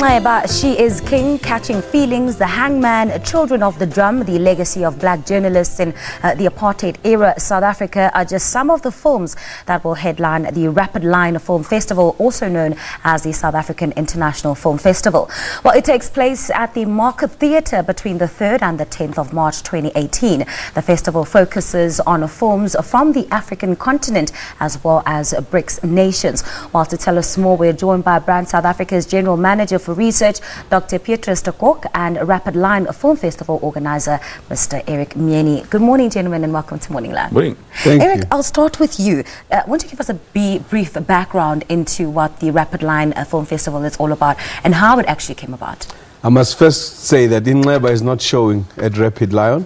Inxeba, she is king, catching feelings, the hangman, children of the drum, the legacy of black journalists in the Apartheid-era South Africa are just some of the films that will headline the RapidLion Film Festival, also known as the South African International Film Festival. Well, it takes place at the Market Theatre between the 3rd and the 10th of March 2018. The festival focuses on films from the African continent as well as BRICS nations. While to tell us more, we're joined by Brand South Africa's General Manager for Research, Dr. Petrus de Kok, and RapidLion Film Festival organizer, Mr. Eric Mieni. Good morning, gentlemen, and welcome to Morning Live. Morning. Eric, I'll start with you. Want to give us a brief background into what the RapidLion Film Festival is all about and how it actually came about? I must first say that Inxeba is not showing at RapidLion,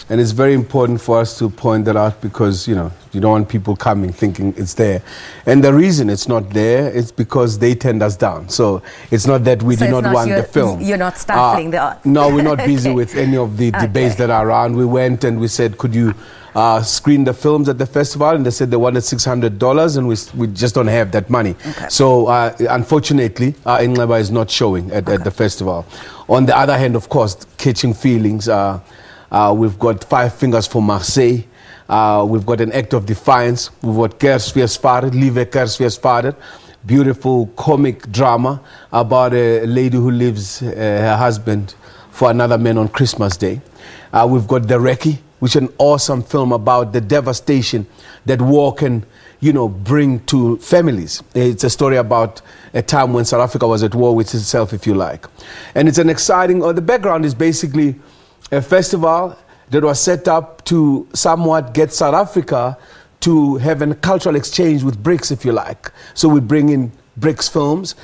and it's very important for us to point that out because, you know, you don't want people coming thinking it's there. And the reason it's not there is because they turned us down. So it's not that we do not want the film. You're not stifling the art. No, we're not busy with any of the debates that are around. We went and we said, could you screen the films at the festival? And they said they wanted $600, and we just don't have that money. Okay. So unfortunately, Inxeba is not showing at the festival. On the other hand, of course, catching feelings. We've got Five Fingers for Marseille. We've got An Act of Defiance. We've got Kersfeest Vader, Lieve Kersfeest Vader. Beautiful comic drama about a lady who leaves her husband for another man on Christmas Day. We've got The Recce, which is an awesome film about the devastation that war can, you know, bring to families. It's a story about a time when South Africa was at war with itself, if you like. And it's an exciting, the background is basically a festival that was set up to somewhat get South Africa to have a cultural exchange with BRICS, if you like. So we bring in BRICS films.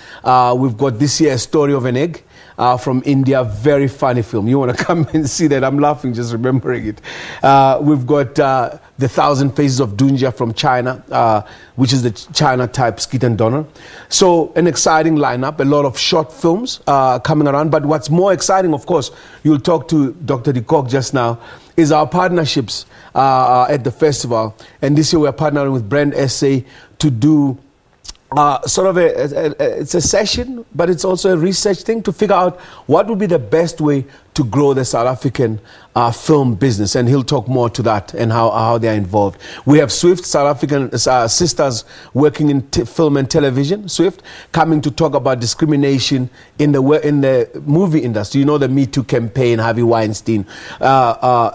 We've got this year A Story of an Egg from India, very funny film. You want to come and see that? I'm laughing just remembering it. We've got The Thousand Faces of Dunja from China, which is the China-type skit and donner. So an exciting lineup, a lot of short films coming around. But what's more exciting, of course, you'll talk to Dr. de Kok just now, is our partnerships at the festival. And this year we're partnering with Brand SA to do sort of it's a session, but it's also a research thing to figure out what would be the best way to grow the South African film business, and he'll talk more to that and how they are involved. We have Swift, South African sisters working in film and television, Swift, coming to talk about discrimination in the movie industry. You know, the Me Too campaign, Harvey Weinstein.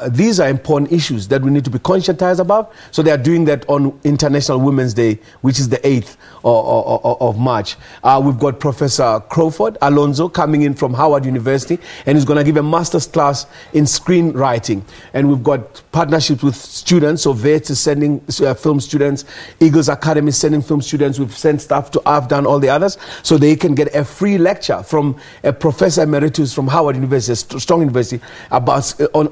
These are important issues that we need to be conscientized about. So they are doing that on International Women's Day, which is the 8th of March. We've got Professor Crawford Alonso coming in from Howard University, and he's going to give a master's class in screenwriting. And we've got partnerships with students. So VETS is sending film students, Eagles Academy is sending film students. We've sent staff to I've done all the others, so they can get a free lecture from a professor emeritus from Howard University, Strong University, about on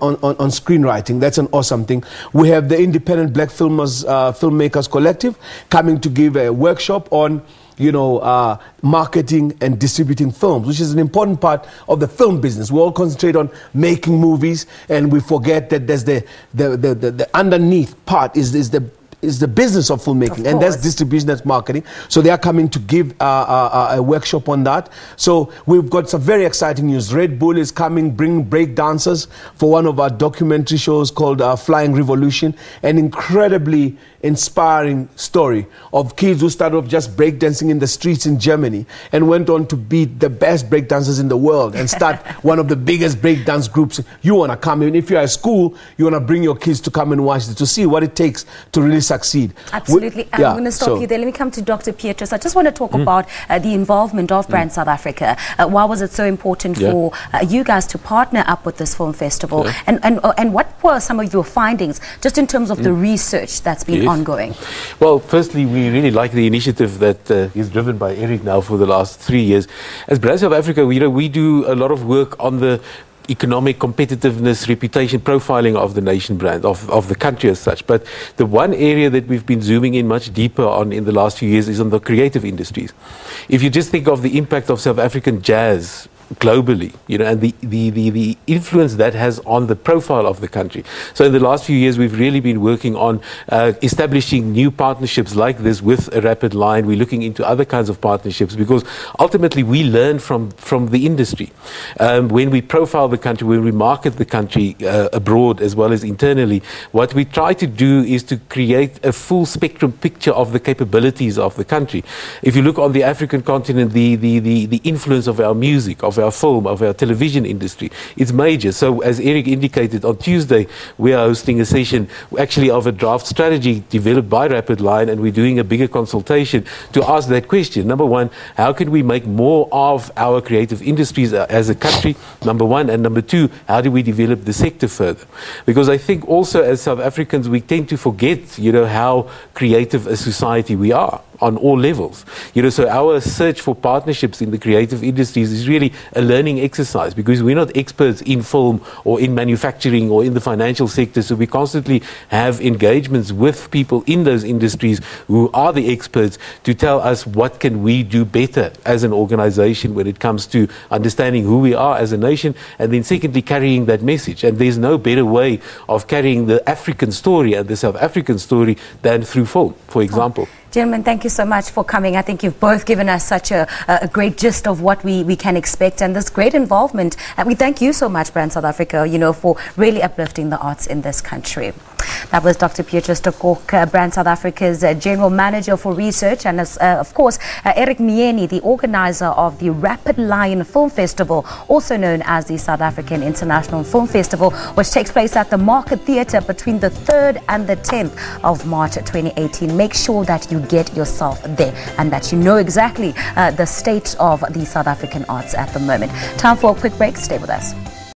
screenwriting. That's an awesome thing. We have the Independent Black Filmmakers Collective coming to give a workshop on, you know, marketing and distributing films, which is an important part of the film business. We all concentrate on making movies, and we forget that there's the underneath part is the business of filmmaking, and that's distribution, that's marketing. So they are coming to give a workshop on that. So we've got some very exciting news. Red Bull is coming, bringing break dancers for one of our documentary shows called Flying Revolution, an incredibly inspiring story of kids who started off just breakdancing in the streets in Germany and went on to be the best breakdancers in the world and start one of the biggest breakdance groups. You want to come in. If you're at school, you want to bring your kids to come and watch it, to see what it takes to really succeed. Absolutely. I'm going to stop you there. Let me come to Dr. Petrus. I just want to talk about the involvement of Brand South Africa. Why was it so important for you guys to partner up with this film festival? And what were some of your findings, just in terms of the research that's been ongoing? Well, firstly, we really like the initiative that is driven by Eric now for the last 3 years. As Brand South Africa, we do a lot of work on the economic competitiveness, reputation, profiling of the nation brand, of the country as such. But the one area that we've been zooming in much deeper on in the last few years is on the creative industries. If you just think of the impact of South African jazz globally, and the influence that has on the profile of the country. So in the last few years, we've really been working on establishing new partnerships like this with a RapidLion. We're looking into other kinds of partnerships because ultimately we learn from the industry. When we profile the country, when we market the country abroad as well as internally, what we try to do is to create a full spectrum picture of the capabilities of the country. If you look on the African continent, the influence of our music, of our film, of our television industry, it's major. So as Eric indicated, on Tuesday we are hosting a session actually of a draft strategy developed by RapidLion, and we're doing a bigger consultation to ask that question. Number one, how can we make more of our creative industries as a country, number one, and number two, how do we develop the sector further? Because I think also as South Africans we tend to forget how creative a society we are on all levels. So our search for partnerships in the creative industries is really a learning exercise, because we're not experts in film or in manufacturing or in the financial sector, so we constantly have engagements with people in those industries who are the experts to tell us what can we do better as an organization when it comes to understanding who we are as a nation, and then secondly carrying that message. And there's no better way of carrying the African story and the South African story than through film, for example. Gentlemen, thank you so much for coming. I think you've both given us such a great gist of what we can expect, and this great involvement. And we thank you so much, Brand South Africa, for really uplifting the arts in this country. That was Dr. Pietro Stokok, Brand South Africa's General Manager for Research, and of course, Eric Mieni, the organizer of the RapidLion Film Festival, also known as the South African International Film Festival, which takes place at the Market Theatre between the 3rd and the 10th of March 2018. Make sure that you get yourself there and that you know exactly the state of the South African arts at the moment. Time for a quick break. Stay with us.